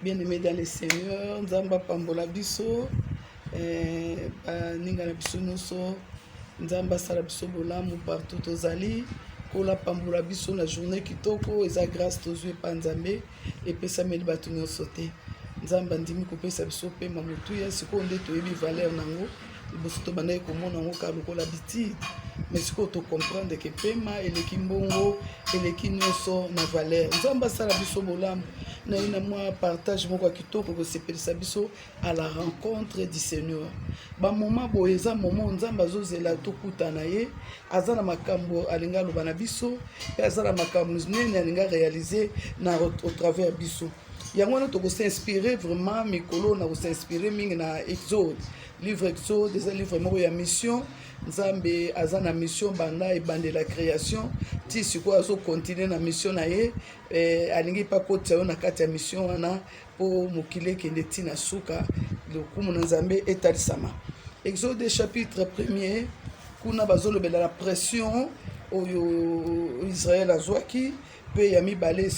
Bien-aimés dans le Seigneur, Nzamba Pambola Biso, Ningana Biso Noso, Nzamba Sala Biso Bolamu partout aux alliés, Kola Pambola Biso la journée Kitoko, Eza grâce aux yeux Panzambe, et Pesa Mel Batunyo Sauté. Nzamba Ndimi Kopesa Biso Pe Mamutuya, Siko Nde Toyebi Valère Nango, Bosoto Banaye Komona Nango Kalukola Biti, mais ce qu'on te comprendre que Pema et le Kimbongo et le Kinyoso na valeur. Nzamba Sala Biso Bolamu. Na ina moi partage moko kitoko ko sepelisa biso à la rencontre du Seigneur. Ba moment boeza moment nzamba zozela tokuta na ye azana makambo alinga loba na biso pe azana makambo nene alinga réaliser na au travers biso. Yango to ko s'inspirer vraiment mikolo na ko s'inspirer mingi na Exode. Livre Exode, des livres moko ya mission. Nzambe azana mission banda e bande la création ti siko azo continuer na mission na ye alingi pa kota yo na kati ya mission wana po mokile kende tina suka lokumu na Nzambe etalisama. Exode chapitre 1er kuna bazolobela la pression oyo Israël azwaki pe ya mibale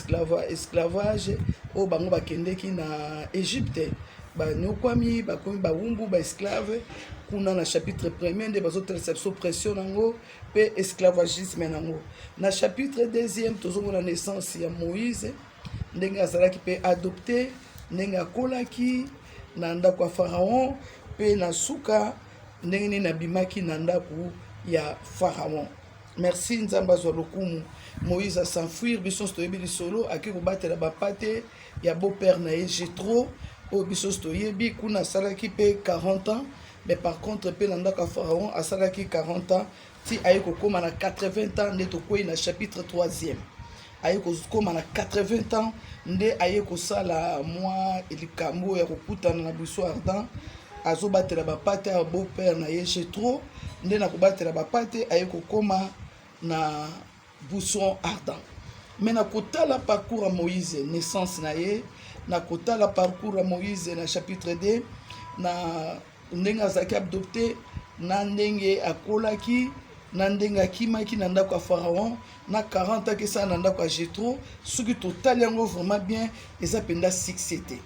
esclavage o bango bakendeki na Égypte banyokwami bakomi bawumbu ba esclave kuna na chapitre 1er nde bazotelesa biso pression nango pe esclavagisme nango. Na chapitre 2e tozomona naissance ya Moïse ndenge azalaki pe adopté ndenge akolaki na ndako ya Pharaon pe na suka ndenge nini abimaki na ndako ya Pharaon. Merci Nzamba zwa lokumu. Moïse a s'enfuir biso toyebi lisolo aki kobatela bapate ya beau-père na ye Jéthro o biso toyebi kuna salaki pe 40 ans. Mais par contre, pe ndaka Pharaon a salaki 40 ans, ti ayeko koma na 80 ans nde tokoyi na chapitre 3e. Ayeko koma na 80 ans nde ayeko sala moi elikambo ya kokutana na buso ardent azobatela bapate ya beau-père na ye Jéthro nde na kobatela bapate ayeko koma na buso ardent. Mais na kotala parcours à Moïse naissance na ye, na kotala parcours à Moïse na chapitre 2 na ndenge azalaki adopté na ndenge akolaki na ndenge akimaki na ndako ya Pharaon na 40 ans kesa na ndako ya Jéthro soki totali yango vraiment bien eza penda succès.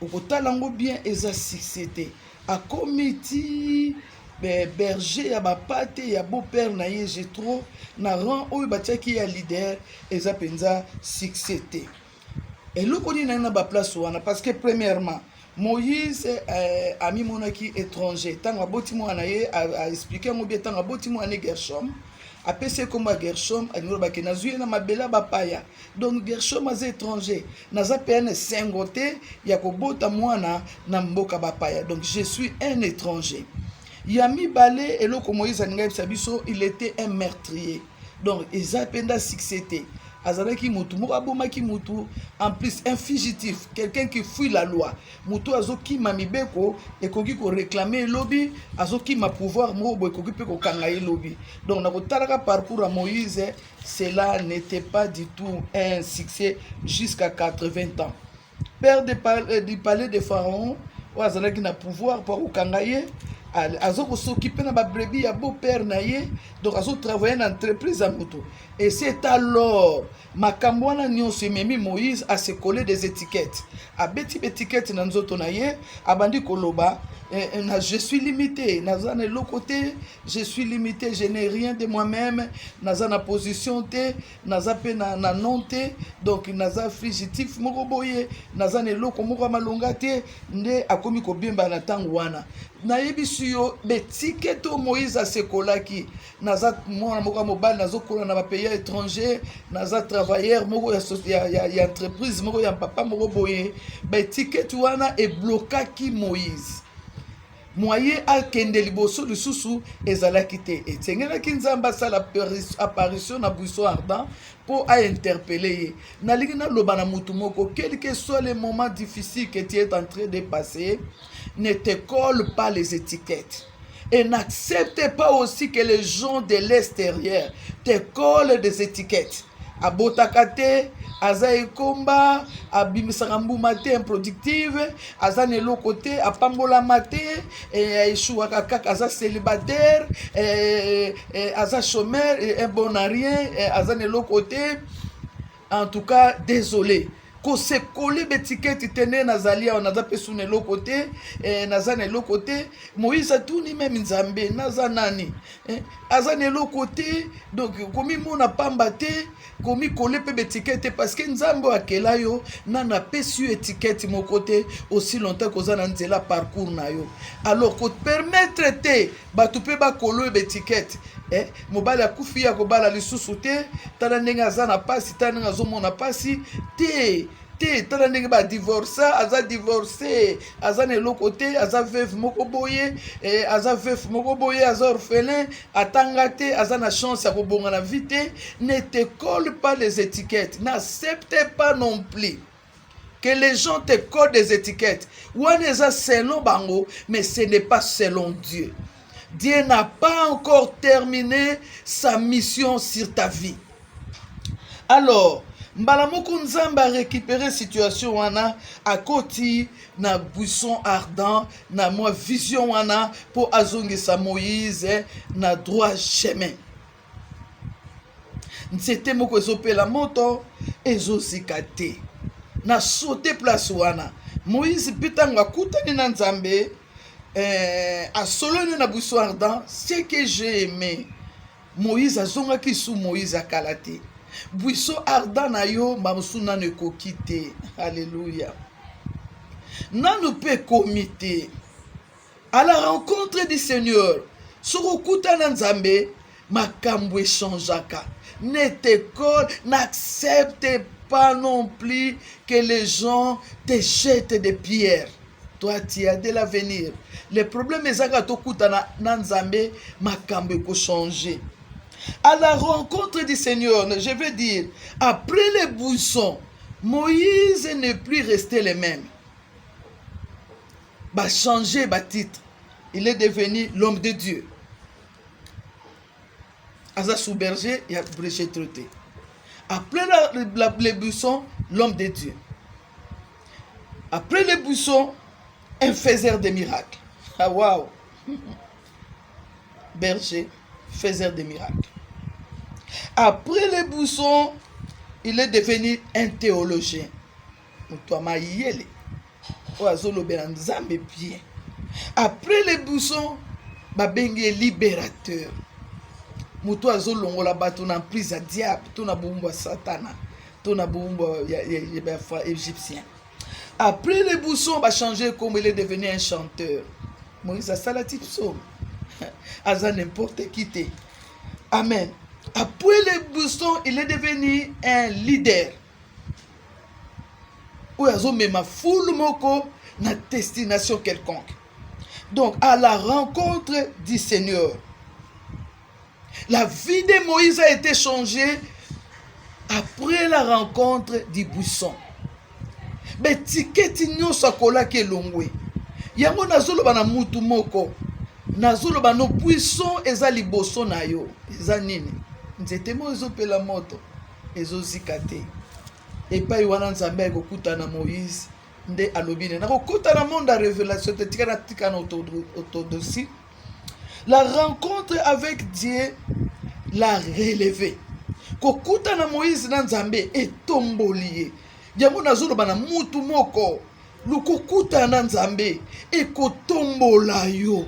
Okotala yango bien eza succès. Akomi ti berger ya bapate ya beau-père na ye Jéthro na rang oyo batiaki ya leader eza penza succès. Eloko nini na ba place wana parce que premièrement Moïse a mis mon qui étranger. Tant à Botimo anaye a expliqué mon bien tant à Botimo ane Gershom. A PC comme Gershom a nous baké na zuye na mabela bapaya. Donc Gershom az étranger. Naza peine singoté ya ko bota mwana na mboka bapaya. Donc je suis un étranger. Yami balé et loko Moïse aninga biso il était un meurtrier. Donc ils appellent succès. Azalaki mutu moko abomaki mutu en plus un fugitif quelqu'un qui fuit la loi mutu azoki mamibeko ekoki ko réclamer lobby azoki ma pouvoir moko ekoki pe ko kanga lobby. Donc na kotalaka parcours à Moïse cela n'était pas du tout un succès jusqu'à 80 ans. Père du palais de Pharaon ou azalaki na pouvoir pour kanga ye azoko s'occuper na ba brebis ya beau-père na ye donc azo travailler dans entreprise à moto et c'est alors makambo wana nyonso ememi Moïse a se coller des étiquettes abeti étiquette na nzoto na ye abandi koloba je suis limité naza na lokote je suis limité je n'ai rien de moi-même naza na position te naza pe na non te donc naza fugitif moko boye naza na loko moko malonga te nde akomi ko bimba na tango wana na yebisi yo betiquette Moïse a se kolaki naza mwana moko mobile nazo kola na ba pays étranger naza travailleur moko ya entreprise moko ya papa moko boye betiquette wana e blokaki Moïse moyen akende liboso lisusu ezalaki te etengelaki Nzamba sala apparition na buisson ardent pour a interpeller ye nalingi na loba na mutu moko quel que soit les moments difficiles que tu es en train de passer ne te colle pas les étiquettes et n'accepte pas aussi que les gens de l'extérieur te collent des étiquettes abotakate aza ekomba abimisaka mbuma te improductive aza na eloko te apambolama te eshuwaka kaka aza célibataire aza chômeur un bon à rien aza na eloko te en tout cas désolé ko se coller betiketi tene nazalia naza pesu ne lokote naza ne lokote Moïse atuni même nzambe naza nani aza ne lokote donc komi mona pamba te komi coller pe betiketi parce que nzambe akela yo nana pesu étiquette mon côté aussi longtemps que za na nzela parcours na yo alors ko permettre te batu pe ba coller betiketi mobali akufi ya kobala lisusu te tala ndenge aza na pasi tala ndenge azomona pasi te tala ndenge badivorsa aza divorcé aza na eloko te aza veuve moko boye aza orphelin atanga te aza na chance ya kobonga na vie te. Ne te colle pas les étiquettes, n'accepte pas non plus que les gens te collent des étiquettes. Wana eza selon bango, mais ce n'est pas selon Dieu. Dieu n'a pas encore terminé sa mission sur ta vie. Alors, mbala moko nzamba récupérer situation wana à côté na buisson ardent na moi vision wana pour azongisa Moïse na droit chemin. Nzete moko ezopela moto ezozika te na sauter place wana Moïse pitanga akutani na nzambe à solone na buisson ardent. Ce que j'ai aimé Moïse azongaki sous Moïse akalate buisson ardent na yo mamusuna ne kokite. Alléluia. Nanu pe komite à la rencontre du Seigneur surukuta na nzambe makambo changeaka. Ne te colle, n'accepte pas non plus que les gens te jettent des pierres. Toi, tu as de l'avenir. Le problème est que na nzambe makambo ko changer. À la rencontre du Seigneur, je veux dire, après les buissons, Moïse n'est plus resté le même. Bah changer bah titre. Il est devenu l'homme de Dieu. Asa sous berger, il a bréché traité. Après les buissons, l'homme de Dieu. Après les buissons, un faiseur de miracles. Ah waouh! Berger, faiseur de miracles. Après les buissons, il est devenu un théologien. Après les buissons, babengi libérateur. Mutu azolongola bato na prise à diable, to na bumba satana, to na bumba égyptien. Après les buissons, va changer comme il est devenu un chanteur. Moïse a salati psaume. Aza n'importe qui te. Amen. Après les buissons, il est devenu un leader. Ou azo mema foule moko na destination quelconque. Donc à la rencontre du Seigneur. La vie de Moïse a été changée après la rencontre du buisson. Mais tiketi nyonso akolaki elongwe. Yango nazoloba na mutu moko. Nazoloba no buisson eza liboso na yo. Eza nini? Nzete mo ezopela moto. Ezozika te. Epai wana nzambe akokuta na Moïse nde alobine. Nakokuta na monde à révélation te tika na tika na autodosi. La rencontre avec Dieu l'a relevé. Kokuta na Moïse na nzambe etomboliye. Yango nazoloba na mutu moko. Lukokuta na nzambe ekotombola yo.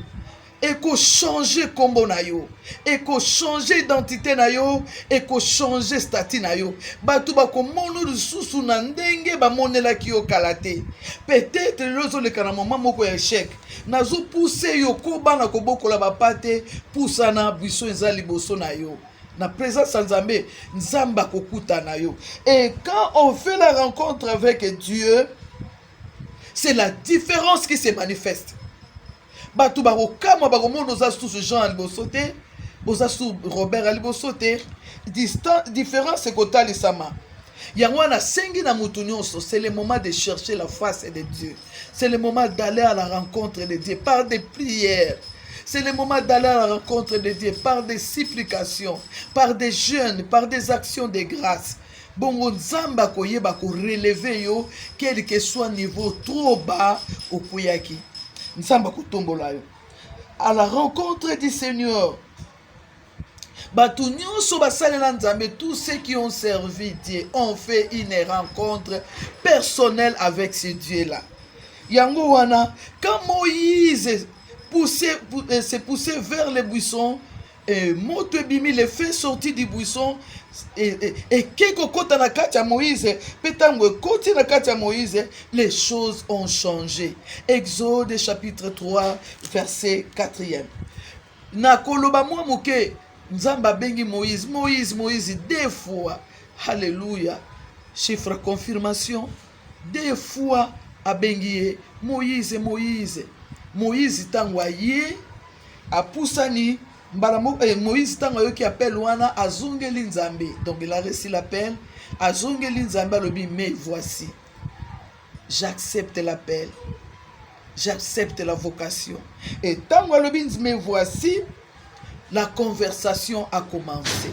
Eko changer kombo na yo. Eko changer identité na yo. Eko changer statut na yo. Batu bakomona lisusu na ndenge bamonelaki yo kalate. Peut-être lozo le kana moment moko ya échec. Nazo pousser yo ko bana ko bokola bapate poussa na buisson eza liboso na yo. Na présence nzambe nzamba kokuta na yo. Et quand on fait la rencontre avec Dieu, c'est la différence qui se manifeste. Batu barokama bakomono oza sous Jean alibosote, oza sous Robert alibosote, différence kota lisama. Yango na sengi na mutu nyonso, c'est le moment de chercher la face de Dieu. C'est le moment d'aller à la rencontre de Dieu par des prières. C'est le moment d'aller à la rencontre de Dieu par des supplications, par des jeûnes, par des actions de grâce. Bongo nzamba koyeba ko relever yo, quel que soit niveau trop bas au kuyaki. Nzamba ko tombola yo. À la rencontre du Seigneur. Bato nyonso basalela Nzambe, tous ceux qui ont servi Dieu ont fait une rencontre personnelle avec ce Dieu-là. Yango wana, quand Moïse s'est poussé vers les buissons, moto ebimi le fait sortir du buisson, et keko kota na kati ya Moïse, petango koti na kati ya Moïse, les choses ont changé. Exode chapitre 3 verset 4e. Na koloba mwa moke, Nzamba bengi Moïse, Moïse, deux fois. Alléluia. Chiffre confirmation. Deux fois a bengi Moïse. Moïse tangwa ye, a poussani, Moïse tangwa yo qui appelle wana, a zongeli Nzambe. Donc il a reçu l'appel, a zongeli Nzambe, lobi, mais voici. J'accepte l'appel. J'accepte la vocation. Et tangwa lobi, mais voici. La conversation a commencé.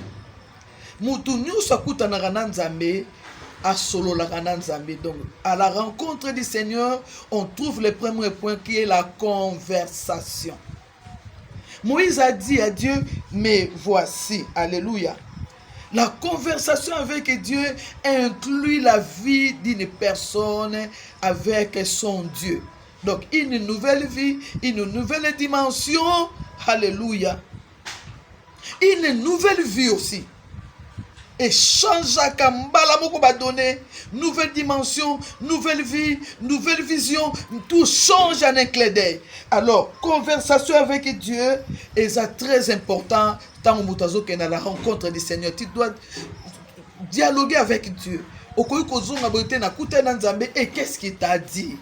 Mutu nyuso akutanaka na Nzambe, asololaka na Nzambe. Donc, à la rencontre du Seigneur, on trouve le premier point qui est la conversation. Moïse a dit à Dieu, mais voici, alléluia. La conversation avec Dieu inclut la vie d'une personne avec son Dieu. Donc, une nouvelle vie, une nouvelle dimension, alléluia. Une nouvelle vie aussi. Et change à Kambala moko ba donner nouvelle dimension, nouvelle vie, nouvelle vision, tout change en un clin d'œil. Alors, conversation avec Dieu est très important. Tant que tu as la rencontre du Seigneur, tu dois dialoguer avec Dieu. Et qu'est-ce qu'il t'a dit?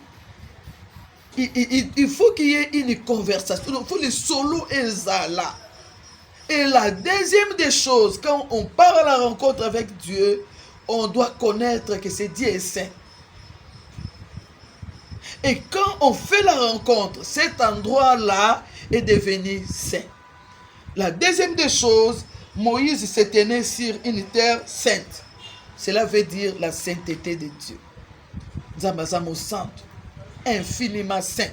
Il faut qu'il y ait une conversation. Il faut le solo et là. Et la deuxième des choses, quand on part à la rencontre avec Dieu, on doit connaître que c'est Dieu est saint. Et quand on fait la rencontre, cet endroit-là est devenu saint. La deuxième des choses, Moïse s'est tenu sur une terre sainte. Cela veut dire la sainteté de Dieu. Zambazamo saint, infiniment saint.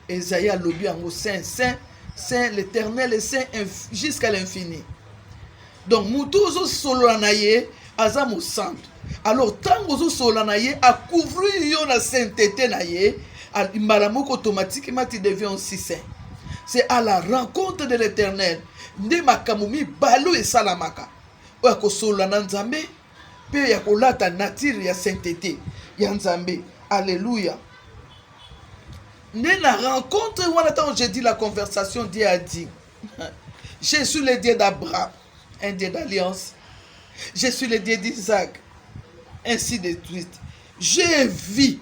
Esaïe a lobby en saint, saint. Saint, l'Éternel est saint jusqu'à l'infini. Donc, Moutozo Solanaye, Azamo Saint. Alors, Tangozo Solanaye a couvert la sainteté naye, Malamoko automatiquement tu deviens aussi saint. C'est à la rencontre de l'Éternel. Nde makamumi balo et salamaka. Oyako Solana Nzambe, pe yakolata nature ya sainteté ya Nzambe. Alléluia. La rencontre, quand j'ai dit la conversation, Dieu a dit, je suis le Dieu d'Abraham, un Dieu d'alliance. Je suis le Dieu d'Isaac, ainsi de suite. Je vis.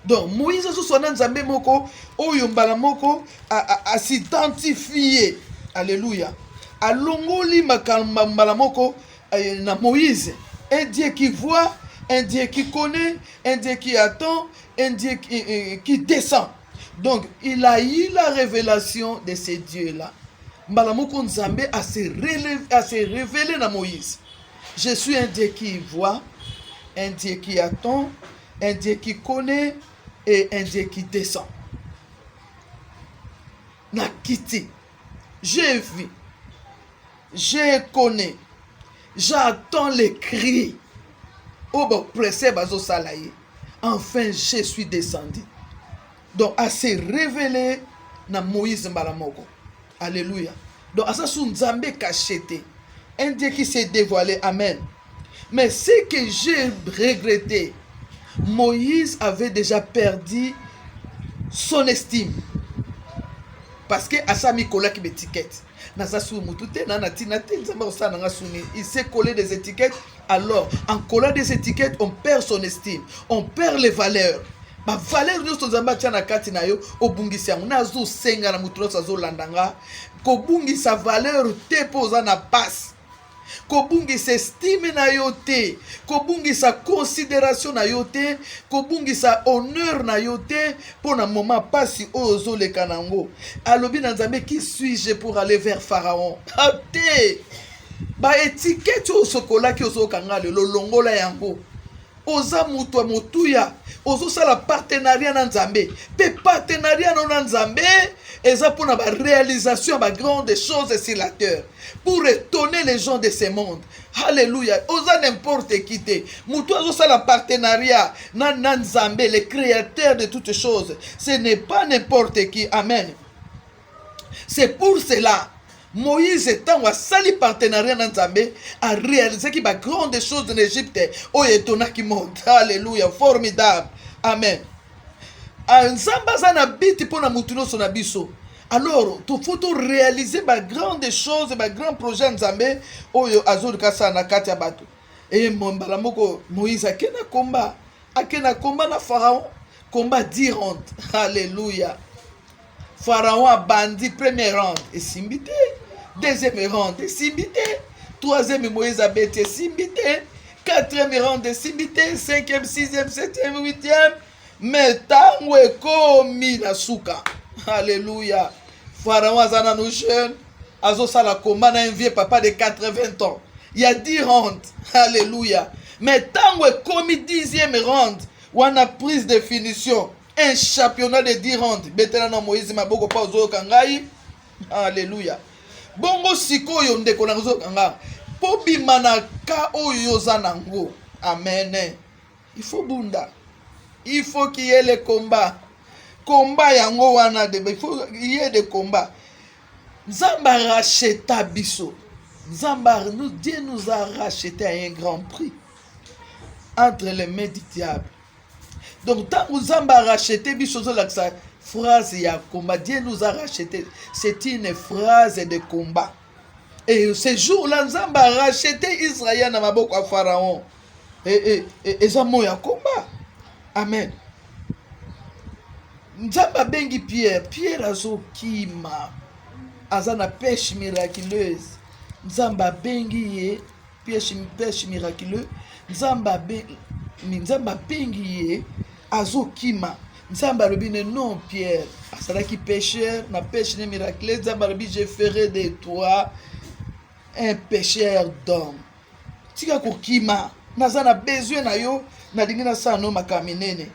Donc, Moïse, a s'identifié. Alléluia. A longoli malamoko na Moïse, un Dieu qui voit, un Dieu qui connaît, un Dieu qui attend, un Dieu qui descend. Donc, il a eu la révélation de ce Dieu-là. Malamoko Nzambe a se révélé à Moïse. Je suis un Dieu qui voit, un Dieu qui attend, un Dieu qui connaît et un Dieu qui descend. Nakiti, je vis, je connais, j'attends les cris. Enfin, je suis descendu. Donc, à se révéler na Moïse Malamoko. Alléluia. Donc, à ça, c'est Nzambe cacheté. Un Dieu qui s'est dévoilé. Amen. Mais ce que j'ai regretté, Moïse avait déjà perdu son estime. Parce que Asami Kola qui m'étiquette. Il s'est collé des étiquettes. Alors, en collant des étiquettes, on perd son estime. On perd les valeurs. Ma valeur nous sommes en kati na yo obungisi yango nazo senga na mutulo sazo landanga ko bungisa valeur te poza na passe ko bungisa estime na yo te ko bungisa considération na yo te ko bungisa honneur na yo te pona moment pasi ozo le kanango alobi na Nzambe qui suis-je pour aller vers Pharaon ate ba étiquette au sokola ki ozo kanga le longola yango oza mutu motuya ozosala partenariat na nzambe pe partenariat na nzambe eza pour la réalisation de grandes choses sur la terre pour étonner les gens de ce monde. Alléluia. Osa n'importe qui te mutu azosala partenariat na nzambe le créateur de toutes choses. Ce n'est pas n'importe qui. Amen. C'est pour cela Moïse étant à sali partenariat dans Nzambe a réalisé qu'il y a grandes choses en Égypte. Oh, étonnant qui monte. Alléluia. Formidable. Amen. Nzamba zana biti pona mutuno sona biso. Alors, il faut réaliser des grandes choses, des grands projets Nzambe. Oh, azul kasa na kati abatu. Et mbala moko Moïse akena combat na Pharaon, combat 10 rondes. Alléluia. Pharaon a bandi première ronde et simbité, deuxième ronde et simbité, troisième Moïse a bêté simbité, quatrième ronde et simbité, cinquième, sixième, septième, huitième, mais tango ekomi na suka. Alléluia. Pharaon a zana nous jeunes, azo sala combat na un vieux papa de 80 ans. Il y a 10 rondes. Alléluia. Mais tango ekomi 10e ronde, on a prise de finition. Un championnat de 10 rondes. Betena Moïse maboko pa ozo kangai. Alléluia. Bongo sikoyo ndeko na ozo kanga. Po bimanaka oyo zanango. Amen. Il faut bunda. Il faut qu'il y ait le combat. Combat yango wana de il faut qu'il y ait des combats. Nzamba racheta biso. Dieu nous a racheté à un grand prix entre les mains du diable. Donc, tant que nous avons racheté, la phrase ya combat, Dieu nous a racheté. C'est une phrase de combat. Et ce jour-là, nous avons racheté Israël dans Maboko à Pharaon. Et ça m'a combat. Amen. Nous avons bengi Pierre. Pierre a zo kima. Azana pêche miraculeuse. Nous avons bengi pêche miraculeuse. Nous avons bengi azokima nzamba robine non Pierre asalaki pécheur na pêche miraculeuse nzamba robi je ferai de toi un pécheur d'homme tika kokima nazana besoin na yo na dingi na sano makaminene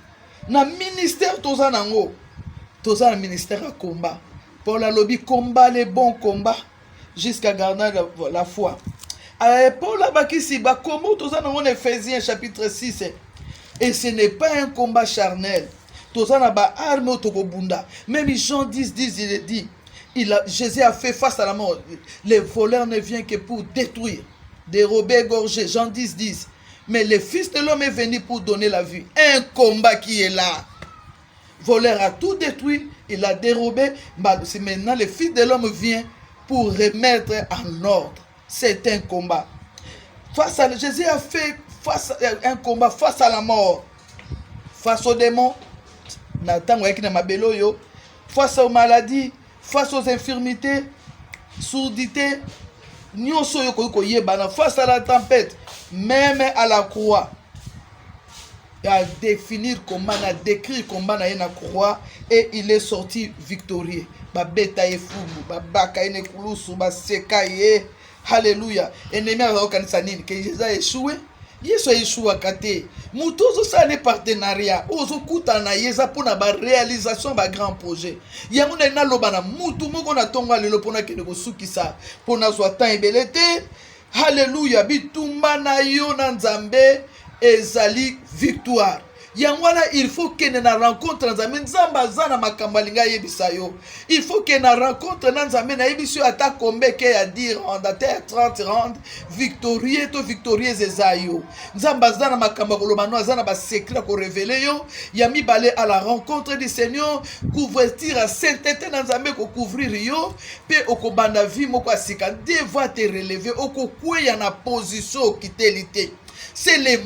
na ministère toza nango toza na ministère à combat pour la lobby combat les bons combats jusqu'à garder la foi. Pour la bakisi ba comment toza nango Éphésiens chapitre 6. Et ce n'est pas un combat charnel. Même Jean 10, il dit, Jésus a fait face à la mort. Les voleurs ne viennent que pour détruire, dérober, égorger. Jean 10. Mais le Fils de l'homme est venu pour donner la vie. Un combat qui est là. Voleur a tout détruit, il a dérobé. C'est maintenant le Fils de l'homme vient pour remettre en ordre. C'est un combat. Jésus a fait un combat face à la mort, face aux démons, face aux maladies, face aux infirmités, surdité, face à la tempête, même à la croix. Il a définir comment, il a décrit comment il a croix et il est sorti victorieux. Alléluia. Ennemi a kanisa nini que Jésus a échoué. Yesu a échoué kate. Mutozo sa ne partenariat. Ozo kutana yeza pona ba réalisation ba grand projet. Yango na loba na mutu moko na tonga lelo pona kene ko sukisa pona zwa temps ebelete. Alléluia. Bitumba na yo na Nzambe ezali victoire. Yangwana il faut que na rencontre nzambe nzamba zana makambalinga yebisayo. Il faut que na rencontre nzambe na yebisayo ata kombe ke ya dire en date 30 rand victorieux to victorieuse ezayo. Nzamba zana makamba kolomano zana ba secret ko révéler yo yami balé à la rencontre du Seigneur couvrir à sainteté nzambe ko couvrir yo pe okobanda vie moko asika Dieu va te relever okokweya na position kitélité. C'est le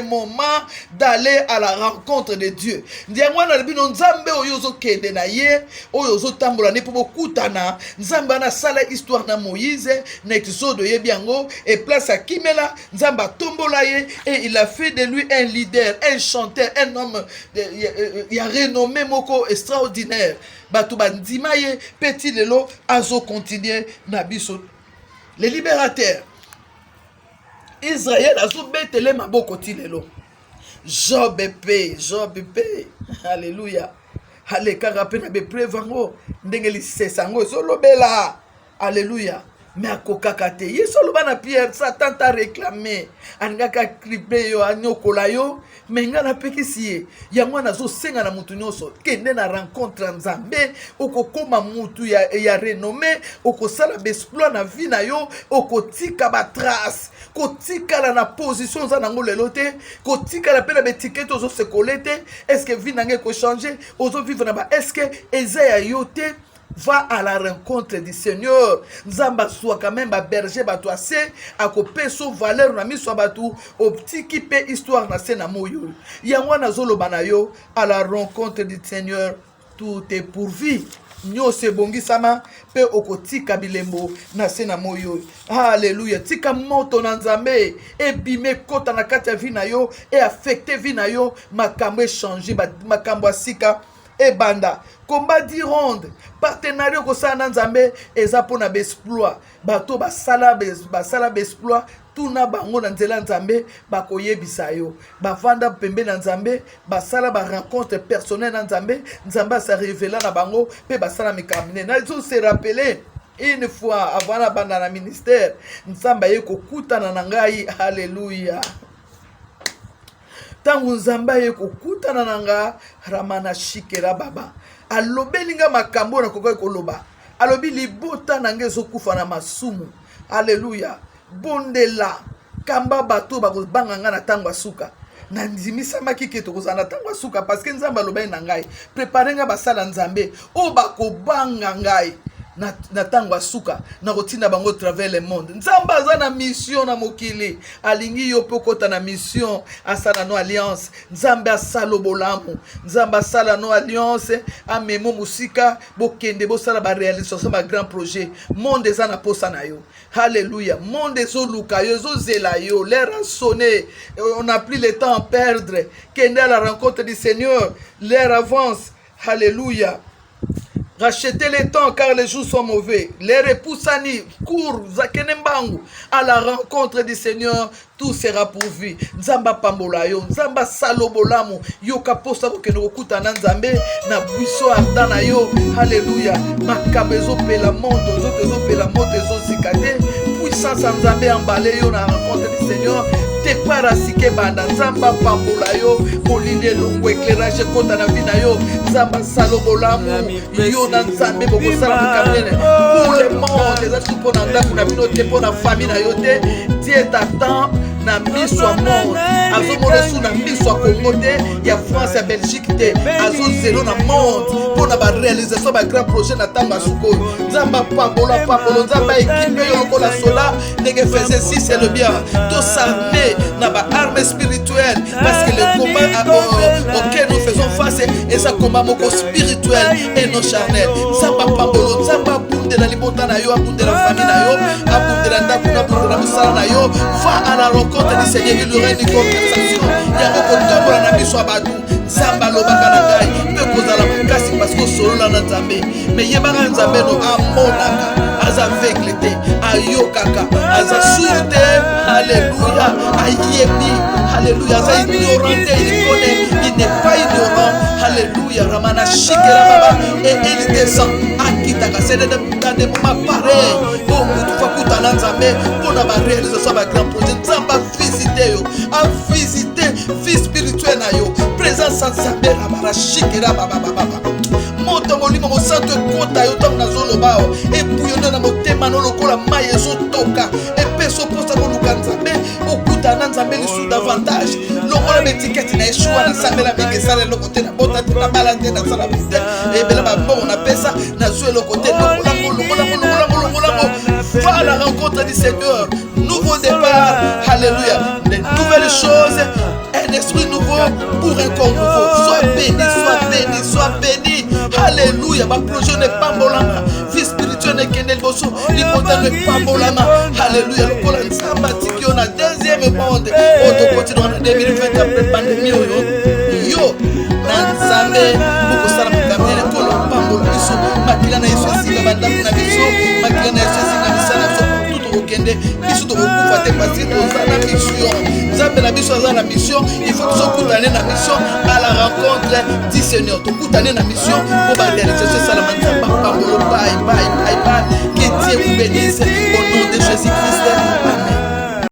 moment d'aller à la rencontre de Dieu. Ndiamwana libino nzambe oyozo kende na ye, oyozo tambola ne pour kutana, nzamba na sala histoire na Moïse, na Exode yebiango et place à Kimela, nzamba tombola ye et il a fait de lui un leader, un chanteur, un homme il a renommé moko extraordinaire. Batu bandima ye petit lelo azo continuer na biso. Les libérateurs Israël azobetele maboko ti lelo. Job epé. Alléluia. Alekaka pe na bepreuve yango ndenge lisesa yango ezolobela. Alléluia. Mais akokaka te. Yesu aloba na Pierre, Satan t'a réclamé. Angaka kribe yo anyokola yo, mais nga na pekisi ye. Yango nazo senga na mutu nyonso. Kende na rencontre Nzambe, okokoma mutu ya renommé, okosala besploit na vie na yo, okotika ba trace, kotika na position za nango lelo te, kotika la pe na betiquette ozo se kolete. Est-ce que vie nange ko changer? Ozo vivre na ba est-ce que ezaya yo te? Va à la rencontre du Seigneur. Nzamba soit quand même ba berger ba toi c'est à couper son valeur na mi soit batu au petit qui peut histoire na sena moyo. Yangwa zolo banayo à la rencontre du Seigneur tout est pourvu. Nyo se bongi sama pe okotika bilembo na sena moyo. Alléluia. Tika moto na Nzambe e bime kota na kati ya vie na yo et affecter vie na yo makambo changer makambo asika e banda. Combat d'Ironde, partenariat ko sa Nzambe eza pona besploit. Bato basala besploit tuna bango na nzela Nzambe bakoyebisa yo. Bavanda pembe na Nzambe, basala ba rencontre personnelle na Nzambe, Nzambe sa révéla na bango pe basala mikamine. Na zo se rappeler une fois avant la banda na ministère, Nzambe ye kokutana na ngai. Alléluia. Tangu Nzambe ye kokutana na nga ramana shikera baba. Alobelinga makambo na kokoy koloba. Alobi libota nange zokufa na masumu. Alléluia. Bondela kamba bato bakobanga nga na tango asuka. Na ndimisa makike to kozana tango asuka parce que Nzambe alobai na ngai. Préparenga basala Nzambe o bakobanga ngai. Na tango asuka na kotina bango travers le monde. Nzambe aza na mission na mokili alingi yo pokota na mission asala no alliance. Nzambe asala bolamu, Nzambe asala no alliance amemo musika bokende bosala ba réalisation ba grand projet. Monde eza na posa na yo. Alléluia. Monde ezoluka yo zela yo, l'air a sonné. On n'a plus le temps à perdre. Kende à la rencontre du Seigneur, l'air avance. Alléluia. Rachetez les temps car les jours sont mauvais. Les repoussani courent à la rencontre du Seigneur. Tout sera pourvu. Nzamba pambola yo, Nzamba salobolamu. Yo kaposa ko keno kuta na Nzambe na buiso ardana yo. Alléluia. Makabezo pe la monde, zo pe la monde zo zikate. Puissance Nzambe emballé yo na rencontre du Seigneur. Te para sike banda Nzamba pambola yo, molile longo éclairage kota na vida yo. Nzamba salobolamu yo na Nzambe boko sala mukamene. Pour le monde, les autres pour na ndako na bino te pour na famille na yo te. Dieu t'attend na miso a monde. Azo molesu na miso a Congo te, ya France ya Belgique te. Azo zelo na monde pour na ba réalisation ba grand projet na tamba suko. Nzamba pambola Nzamba équipe yo ko la sola, ndenge faisait si c'est le bien. Tout s'armer na ba arme spirituelle parce que le combat auquel nous faisons face est un combat moko spirituel et non charnel. Nzamba pambolo, Nzamba bunde na libota na yo, bunde la famille na yo, bunde la ndako na bunde la musala na yo. Va à la rencontre du Seigneur, il aura une conversation. Ya ko tombola na biso abatu. Nzamba lobaka na ngai pe kozala makasi parce que solo na Nzambe. Mais yebaka Nzambe no amonaka, aza aveugle te, ayokaka, aza sourd te. Alléluia. Ayebi. Alléluia. Aza ignorant te, il connaît, il n'est pas ignorant. Alléluia. Ramana shikera baba et il descend. Akitaka c'est des moments pareils. Bon, tu vas kuta na Nzambe pour na ba réalisation ba grand projet. Nzamba visiter yo, a visiter vie spirituelle na yo. Présence Nzambe ramana shikera baba baba. Moto molimo mo santo kota yo tam na zolobao e bouillonner na motema no lokola mai ezotoka e peso posa ko luka Nzambe okuta na Nzambe lisu davantage lokola betiketi na Yeshua na sambela bekesala lokote na bota na balande na sala bite e bela ba bon na pesa na zo lokote lokola va à la rencontre du Seigneur. Nouveau départ. Alléluia. De nouvelles choses. Un esprit nouveau pour un corps nouveau. Sois béni, sois béni, sois béni. Alléluia. Ma projet n'est pas bolama. Vie spirituelle n'est qu'un elboso. L'important n'est pas bolama. Alléluia. Le Coran sympathique. On a deuxième monde. On continue en 2020 après pandémie. Yo. Nanzambe. Beaucoup ça la caméra. Tout le pambola. Makila na Yesu sika bandako na biso. Makila na Yesu sika misala so tout tokende biso tokokufa te parce que toza na mission nzambe na biso aza na mission il faut tozokutane na mission à la rencontre du Seigneur tokutane na mission pour baréaliser salama nzambe pambolo bye bye bye bye que Dieu vous bénisse au nom de Jésus-Christ amen.